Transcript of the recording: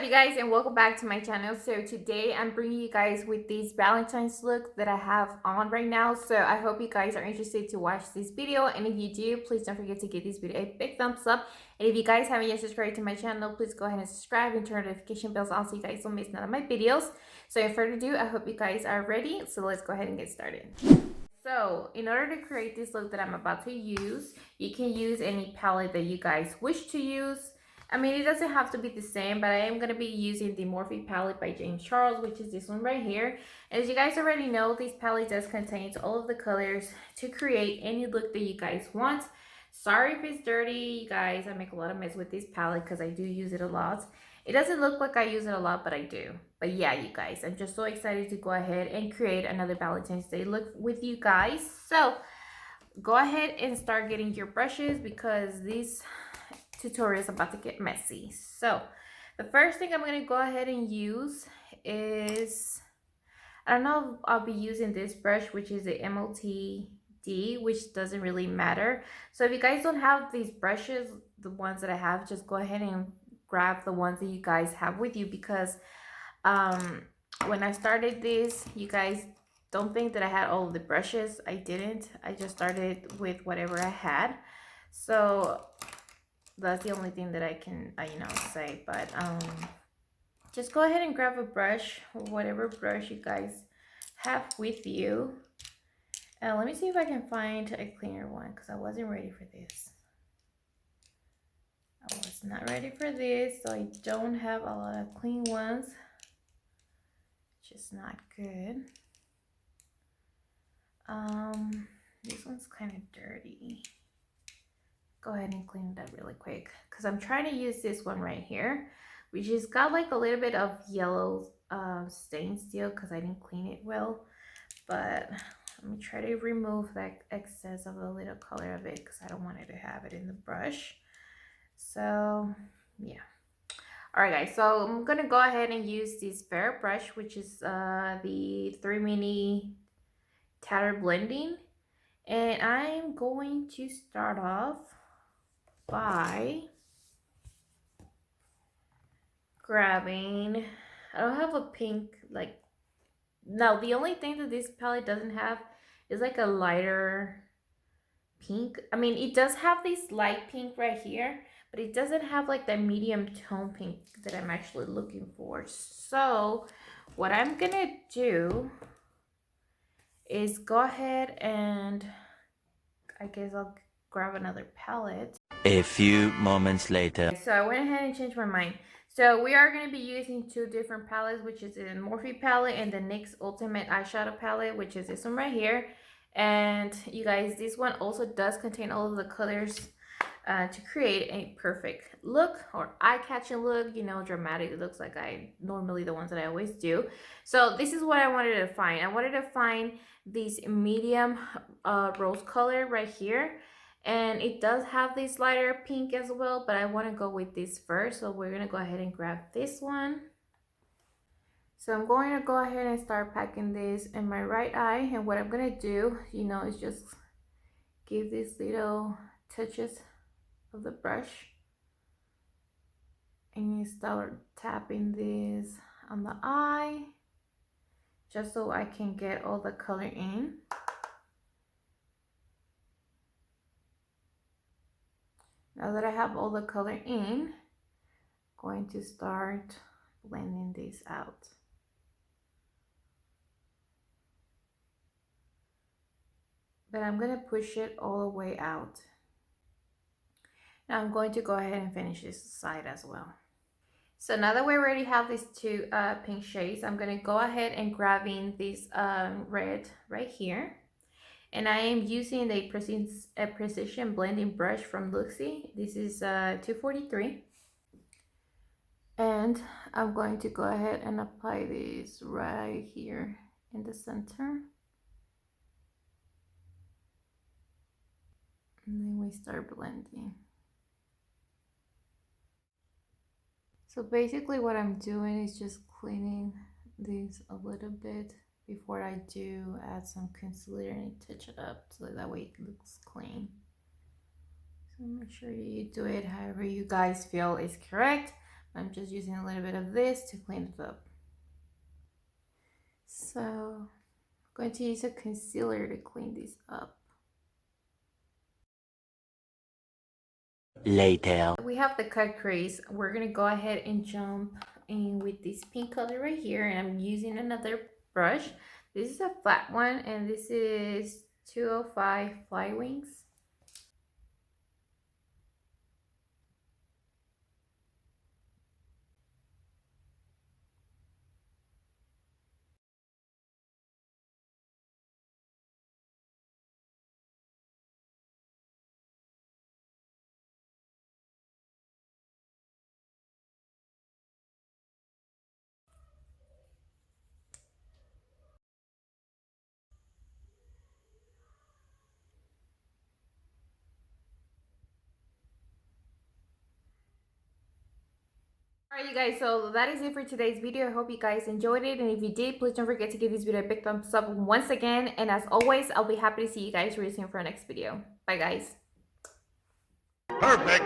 up, you guys, and welcome back to my channel. So today I'm bringing you guys with this Valentine's look that I have on right now. So I hope you guys are interested to watch this video, and if you do, please don't forget to give this video a big thumbs up. And if you guys haven't yet subscribed to my channel, please go ahead and subscribe and turn notification bells on so you guys don't miss none of my videos. So without further ado, I hope you guys are ready. So let's go ahead and get started. So in order to create this look that I'm about to use, you can use any palette that you guys wish to use. I mean, it doesn't have to be the same, but I am going to be using the Morphe palette by James Charles, which is this one right here. As you guys already know, this palette does contain all of the colors to create any look that you guys want. Sorry if it's dirty, you guys. I make a lot of mess with this palette because I do use it a lot. It doesn't look like I use it a lot, but I do. But yeah, you guys, I'm just so excited to go ahead and create another Valentine's Day look with you guys. So go ahead and start getting your brushes because these tutorial is about to get messy. So the first thing I'm going to go ahead and use is, I don't know if I'll be using this brush, which is the MOTD, which doesn't really matter. So if you guys don't have these brushes, the ones that I have, just go ahead and grab the ones that you guys have with you, because when I started this, you guys don't think that I had all of the brushes. I didn't. I just started with whatever I had. So that's the only thing that I can say. But just go ahead and grab a brush, whatever brush you guys have with you. Let me see if I can find a cleaner one, because I wasn't ready for this. I was not ready for this, so I don't have a lot of clean ones, which is not good. This one's kind of dirty. Go ahead and clean that really quick, because I'm trying to use this one right here, which has got like a little bit of yellow stain still because I didn't clean it well. But let me try to remove that excess of the little color of it, because I don't want it to have it in the brush. So yeah, all right guys, so I'm gonna go ahead and use this fair brush, which is the 3 mini tatter blending, and I'm going to start off by grabbing, I don't have a pink, like, now the only thing that this palette doesn't have is like a lighter pink. I mean, it does have this light pink right here, but it doesn't have like that medium tone pink that I'm actually looking for. So what I'm gonna do is go ahead and I guess I'll grab another palette. A few moments later. So I went ahead and changed my mind. So we are going to be using two different palettes, which is the Morphe palette and the NYX Ultimate Eyeshadow palette, which is this one right here. And you guys, this one also does contain all of the colors to create a perfect look, or eye-catching look, you know, dramatic looks like normally the ones that I always do. So this is what I wanted to find. I wanted to find this medium rose color right here, and it does have this lighter pink as well, but I want to go with this first. So we're going to go ahead and grab this one. So I'm going to go ahead and start packing this in my right eye, and what I'm going to do, you know, is just give these little touches of the brush, and you start tapping this on the eye just so I can get all the color in. Now that I have all the color in, I'm going to start blending this out. But I'm going to push it all the way out. Now I'm going to go ahead and finish this side as well. So now that we already have these two pink shades, I'm going to go ahead and grabbing this red right here. And I am using a precision blending brush from Luxie. This is 243. And I'm going to go ahead and apply this right here in the center. And then we start blending. So basically what I'm doing is just cleaning these a little bit before I do add some concealer and touch it up, so that way it looks clean. So make sure you do it however you guys feel is correct. I'm just using a little bit of this to clean it up. So I'm going to use a concealer to clean this up. Later. We have the cut crease. We're gonna go ahead and jump in with this pink color right here, and I'm using another brush. This is a flat one, and this is 205 Fly Wings. Alright you guys, so that is it for today's video. I hope you guys enjoyed it, and if you did, please don't forget to give this video a big thumbs up once again, and as always, I'll be happy to see you guys really soon for our next video. Bye guys. Perfect.